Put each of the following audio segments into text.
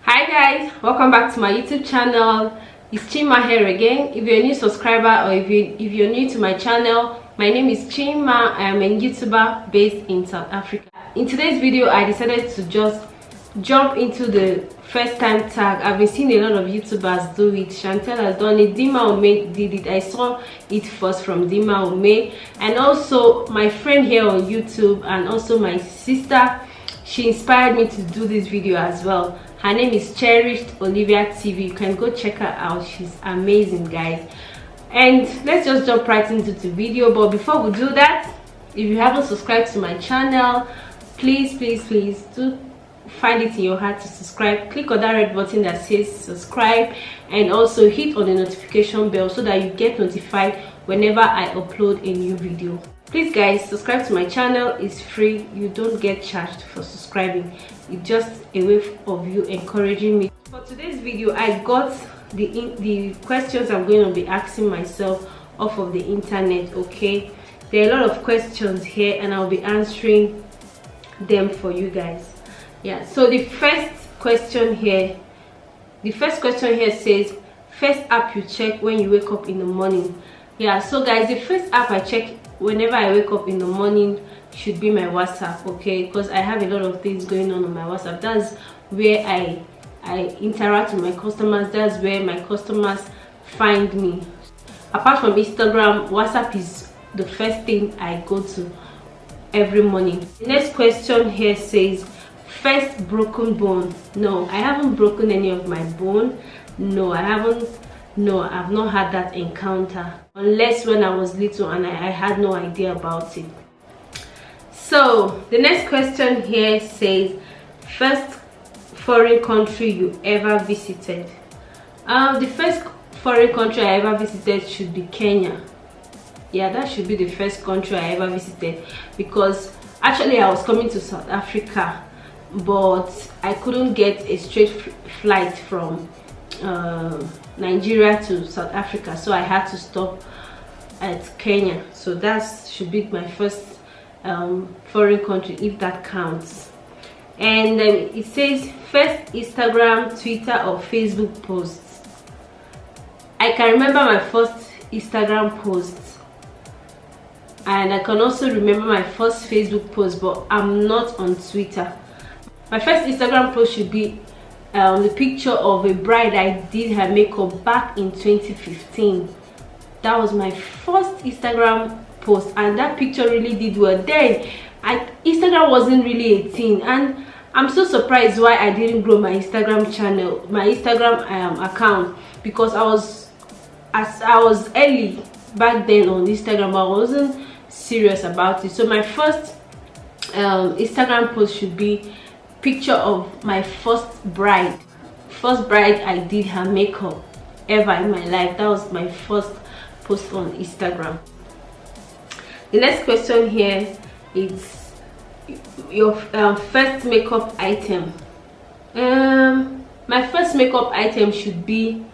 Hi guys, welcome back to my YouTube channel. It's Chimma here again. If you're a new subscriber or if you're new to my channel, my name is Chimma. I am a YouTuber based in South Africa. In today's video, I decided to just jump into the first time tag. I've been seeing a lot of YouTubers do it. Chantel has done it, Dima Ome did it. I saw it first from Dima Ome, and also my friend here on YouTube, and also my sister. She inspired me to do this video as well. Her name is Cherished Olivia TV. You can go check her out. She's amazing, guys. And let's just jump right into the video. But before we do that, if you haven't subscribed to my channel, please do find it in your heart to subscribe. Click on that red button that says subscribe, and also hit on the notification bell so that you get notified whenever I upload a new video. Please guys, subscribe to my channel. It's free. You don't get charged for subscribing. It's just a way of you encouraging me. For today's video, I got the questions I'm going to be asking myself off of the internet. Okay, there are a lot of questions here and I'll be answering them for you guys. Yeah, so the first question here says, first app you check when you wake up in the morning. Yeah, so guys, the first app I check whenever I wake up in the morning should be my WhatsApp, okay? Because I have a lot of things going on my WhatsApp. That's where I interact with my customers. That's where my customers find me. Apart from Instagram, WhatsApp is the first thing I go to every morning. The next question here says, first broken bone. No, I haven't broken any of my bone. No, I haven't. No, I've not had that encounter, unless when I was little and I had no idea about it. So the next question here says, first foreign country you ever visited. The first foreign country I ever visited should be Kenya. Yeah, that should be the first country I ever visited, because actually I was coming to South Africa, but I couldn't get a straight flight from Nigeria to South Africa, so I had to stop at Kenya. So that should be my first foreign country, if that counts. And it says first Instagram, Twitter or Facebook posts. I can remember my first Instagram post, and I can also remember my first Facebook post, but I'm not on Twitter. My first Instagram post should be the picture of a bride I did her makeup back in 2015. That was my first Instagram post, and that picture really did well. Then Instagram wasn't really a thing, and I'm so surprised why I didn't grow my Instagram channel, my Instagram account, because I was early back then on Instagram, but I wasn't serious about it. So my first Instagram post should be picture of my first bride I did her makeup ever in my life. That was my first post on Instagram. The next question here is your first makeup item. My first makeup item should be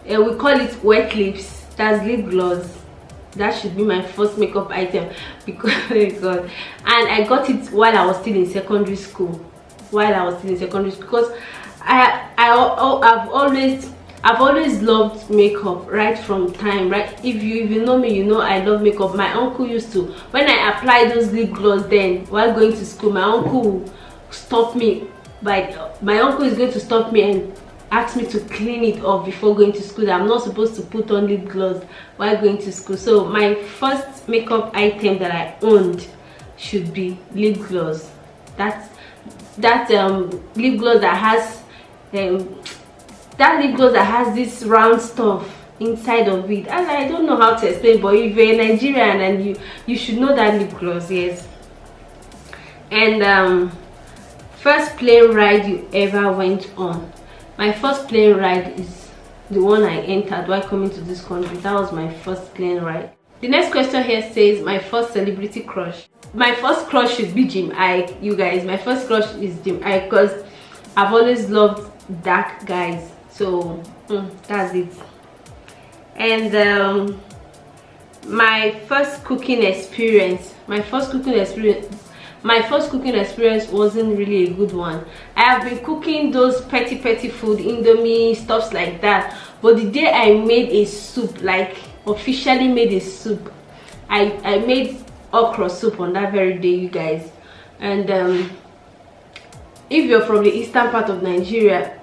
we call it wet lips. That's lip gloss. That should be my first makeup item, because and I got it while I was still in secondary school. Because I've always loved makeup right from time, right? If you know me, you know I love makeup. My uncle used to, when I apply those lip gloss then while going to school, my uncle will stop me. My uncle is going to stop me and ask me to clean it off before going to school. I'm not supposed to put on lip gloss while going to school. So my first makeup item that I owned should be lip gloss. That lip gloss that has this round stuff inside of it. And I don't know how to explain, but if you're a Nigerian, and you should know that lip gloss. Yes. And first plane ride you ever went on. My first plane ride is the one I entered while coming to this country. That was my first plane ride. The next question here says, my first celebrity crush. My first crush should be Jim I. You guys, my first crush is Jim I, because I've always loved dark guys. So that's it. And my first cooking experience my first cooking experience wasn't really a good one. I have been cooking those petty food, indomie, stuffs like that, but the day I made a soup, like officially made a soup, I made okra soup on that very day, you guys. And if you're from the eastern part of Nigeria,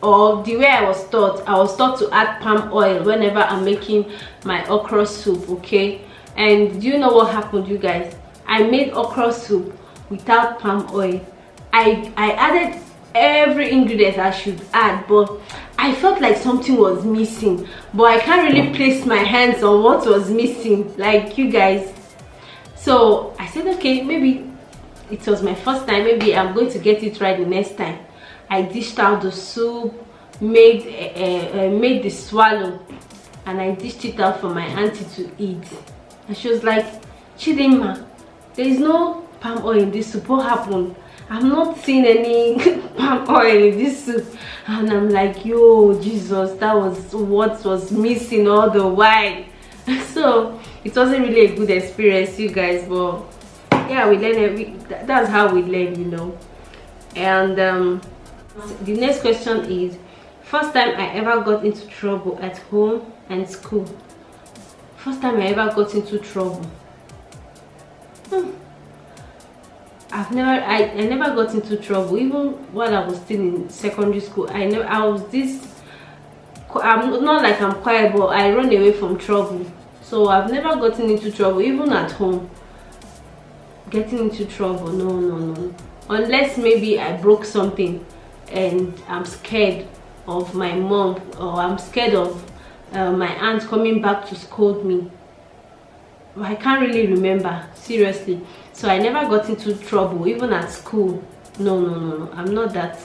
or the way I was taught to add palm oil whenever I'm making my okra soup, okay? And do you know what happened, you guys? I made okra soup without palm oil. I added every ingredient I should add, but I felt like something was missing, but I can't really place my hands on what was missing, like you guys. So I said, okay, maybe it was my first time, maybe I'm going to get it right the next time. I dished out the soup, made the swallow, and I dished it out for my auntie to eat. And she was like, Chidinma, there is no palm oil in this soup. What happened? I'm not seeing any palm oil in this soup. And I'm like, yo, Jesus, that was what was missing all the while. So it wasn't really a good experience, you guys, but yeah, we learn that's how we learn, you know. And the next question is, first time I ever got into trouble at home and school. First time I ever got into trouble. I never got into trouble, even while I was still in secondary school. I'm not like I'm quiet, but I run away from trouble. So I've never gotten into trouble, even at home. Getting into trouble, no. Unless maybe I broke something and I'm scared of my mom, or I'm scared of my aunt coming back to scold me. I can't really remember, seriously. So I never got into trouble, even at school. No. I'm not that.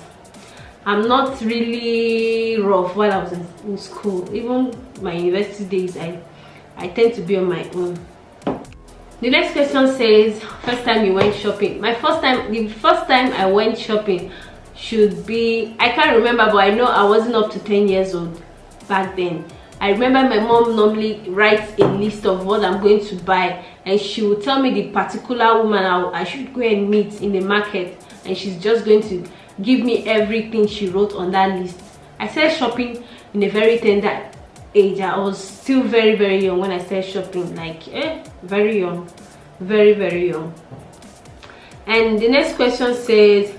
I'm not really rough while I was in school. Even my university days, I tend to be on my own. The next question says, first time you went shopping. The first time I went shopping should be, I can't remember, but I know I wasn't up to 10 years old back then. I remember my mom normally writes a list of what I'm going to buy, and she will tell me the particular woman I should go and meet in the market, and she's just going to give me everything she wrote on that list. I started shopping in a very tender age. I was still very young when I started shopping, like very young, very young. And the next question says,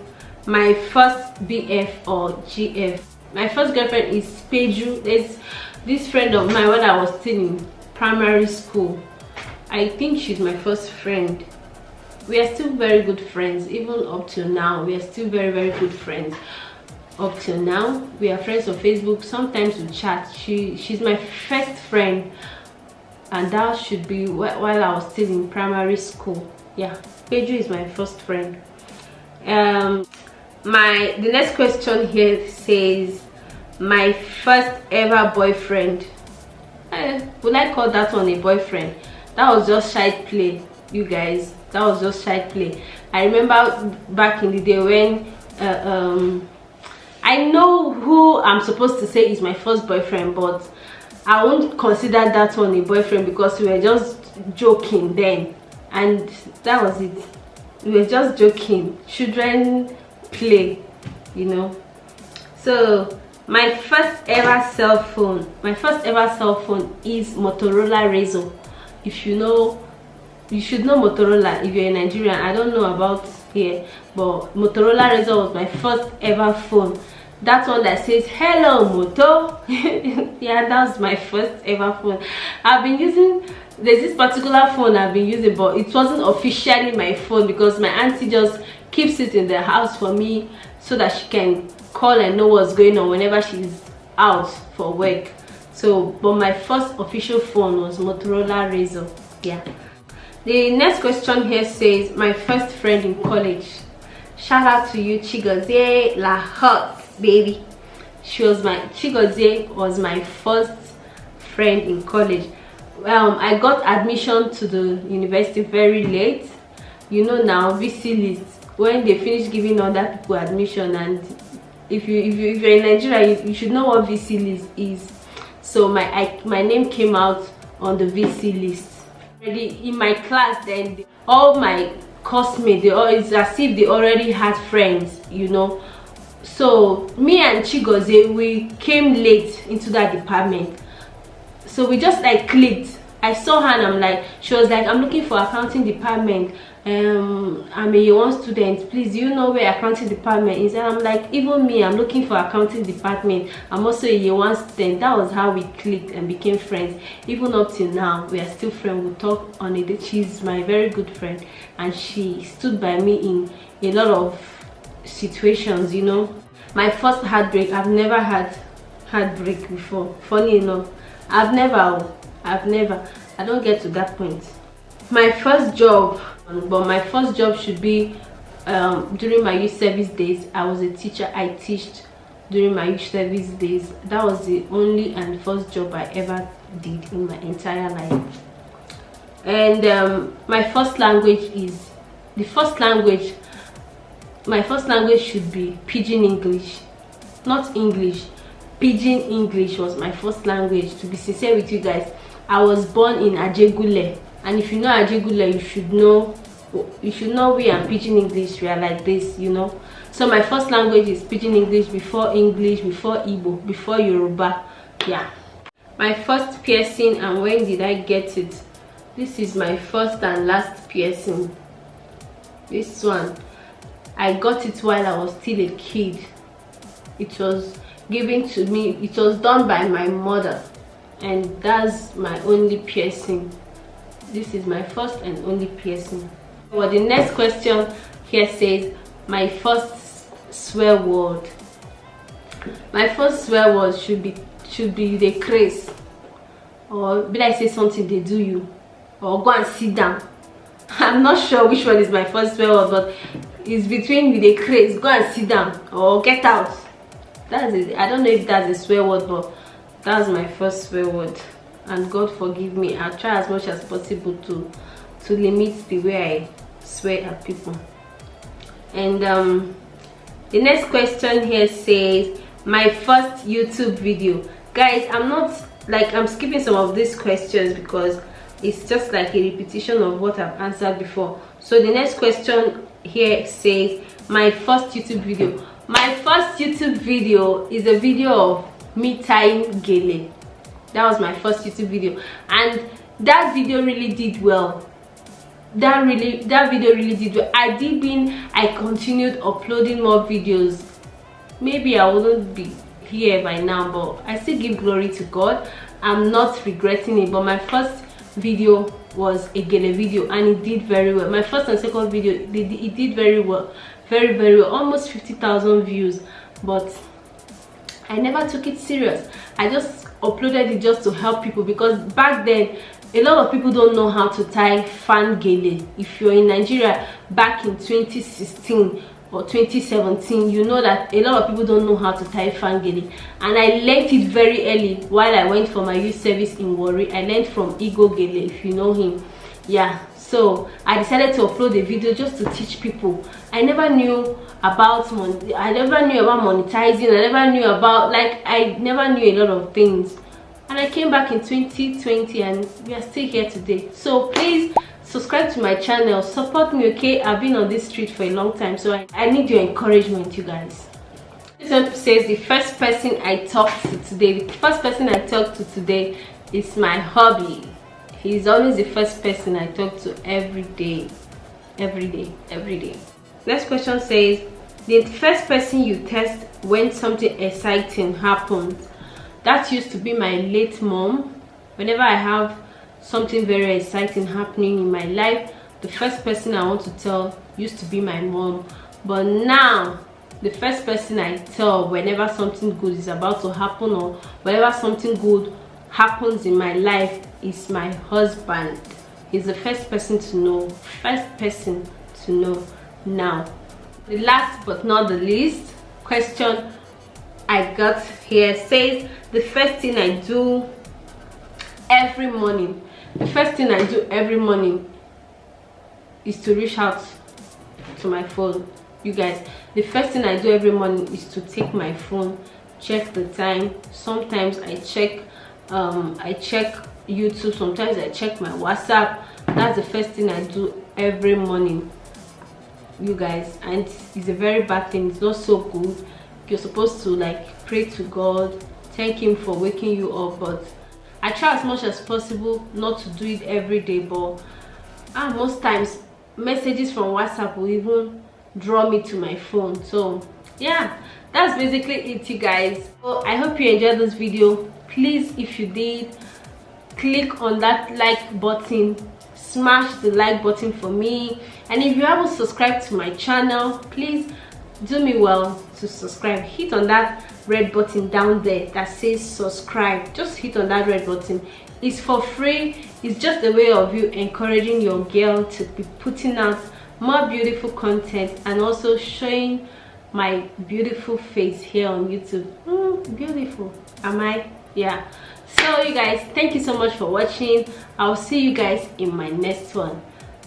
my first BF or GF. My first girlfriend is Peju. There's this friend of mine when I was still in primary school. I think she's my first friend. We are still very good friends, even up till now. We are still very good friends up till now. We are friends on Facebook. Sometimes we chat. She's my first friend, and that should be while I was still in primary school. Yeah, Peju is my first friend. The next question here says, my first ever boyfriend. Would I call that one a boyfriend? That was just child play, you guys. That was just child play. I remember back in the day when I know who I'm supposed to say is my first boyfriend, but I won't consider that one a boyfriend because we were just joking then, and that was it. We were just joking, children play, you know. So my first ever cell phone is Motorola Razr. If you know, you should know Motorola if you're in Nigeria. I don't know about here, but Motorola Razr was my first ever phone. That one that says hello Moto. Yeah, that was my first ever phone. I've been using, there's this particular phone I've been using, but it wasn't officially my phone because my auntie just keeps it in the house for me so that she can call and know what's going on whenever she's out for work. So, but my first official phone was Motorola Razr. Yeah. The next question here says, my first friend in college. Shout out to you, Chigozie La Hot, baby. Chigozie was my first friend in college. I got admission to the university very late. You know now, VC list, when they finish giving other people admission, and if you're in Nigeria, you should know what VC list is. So my name came out on the VC list. Already in my class then, all my classmates. It's as if they already had friends, you know. So me and Chigozie, we came late into that department, so we just like clicked. I saw her and I'm like, she was like, I'm looking for accounting department. I'm a year 1 student, please, do you know where accounting department is? And I'm like, even me, I'm looking for accounting department. I'm also a year 1 student. That was how we clicked and became friends. Even up till now, we are still friends. We talk on a day. She's my very good friend, and she stood by me in a lot of situations, you know. My first heartbreak, I've never had heartbreak before. Funny enough, I don't get to that point. My first job, but my first job should be during my youth service days. I was a teacher. I taught during my youth service days. That was the only and first job I ever did in my entire life. And my first language should be Pidgin English, not English. Pidgin English was my first language. To be sincere with you guys, I was born in Ajegule, and if you know Ajegule, you should know we are Pidgin English. We are like this, you know. So my first language is Pidgin English, before Igbo, before Yoruba. Yeah. My first piercing, and when did I get it? This is my first and last piercing. This one, I got it while I was still a kid. It was given to me. It was done by my mother, and that's my only piercing. This is my first and only piercing. Well, the next question here says, my first swear word. My first swear word should be the craze, or be like say something they do you, or go and sit down. I'm not sure which one is my first swear word, but it's between with the craze, go and sit down, or get out. That's it. I don't know if that's a swear word, but that's my first swear word. And God forgive me, I'll try as much as possible to limit the way I swear at people. And the next question here says, my first YouTube video. Guys, I'm skipping some of these questions because it's just like a repetition of what I've answered before. So the next question here says, my first YouTube video. My first YouTube video is a video of me tying gele. That was my first YouTube video, and that video really did well. That video really did well. I continued uploading more videos, maybe I wouldn't be here by now, but I still give glory to God. I'm not regretting it. But my first video was a gele video, and it did very well. My first and second video, it did very well, very well, almost 50,000 views. But I never took it serious. I just uploaded it just to help people, because back then a lot of people don't know how to tie fan gele. If you're in Nigeria back in 2016 or 2017, you know that a lot of people don't know how to tie fan gele, and I learned it very early while I went for my youth service in Warri. I learned from Igo Gele, if you know him. Yeah, so I decided to upload a video just to teach people. I never knew about monetizing. I never knew about, I never knew a lot of things. And I came back in 2020, and we are still here today. So please subscribe to my channel, support me, okay? I've been on this street for a long time, so I need your encouragement, you guys. This one says, the first person I talked to today. The first person I talked to today is my hubby. He's always the first person I talk to every day. Next question says, the first person you text when something exciting happens. That used to be my late mom. Whenever I have something very exciting happening in my life, the first person I want to tell used to be my mom. But now, the first person I tell whenever something good is about to happen, or whenever something good happens in my life, is my husband. He's the first person to know. Now, the last but not the least question I got here says, the first thing I do every morning. The first thing I do every morning is to reach out to my phone. You guys, the first thing I do every morning is to take my phone, check the time. Sometimes I check YouTube, sometimes I check my WhatsApp. That's the first thing I do every morning. you guys, and it's a very bad thing. It's not so good. You're supposed to like pray to God, thank him for waking you up, but I try as much as possible not to do it every day. But most times messages from WhatsApp will even draw me to my phone. So yeah, that's basically it, you guys. So I hope you enjoyed this video. Please, if you did, click on that like button, smash the like button for me. And if you haven't subscribed to my channel, please do me well to subscribe. Hit on that red button down there that says subscribe. Just hit on that red button. It's for free. It's just a way of you encouraging your girl to be putting out more beautiful content and also showing my beautiful face here on YouTube. Beautiful, am I? Yeah. So you guys, thank you so much for watching. I'll see you guys in my next one.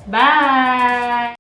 Bye.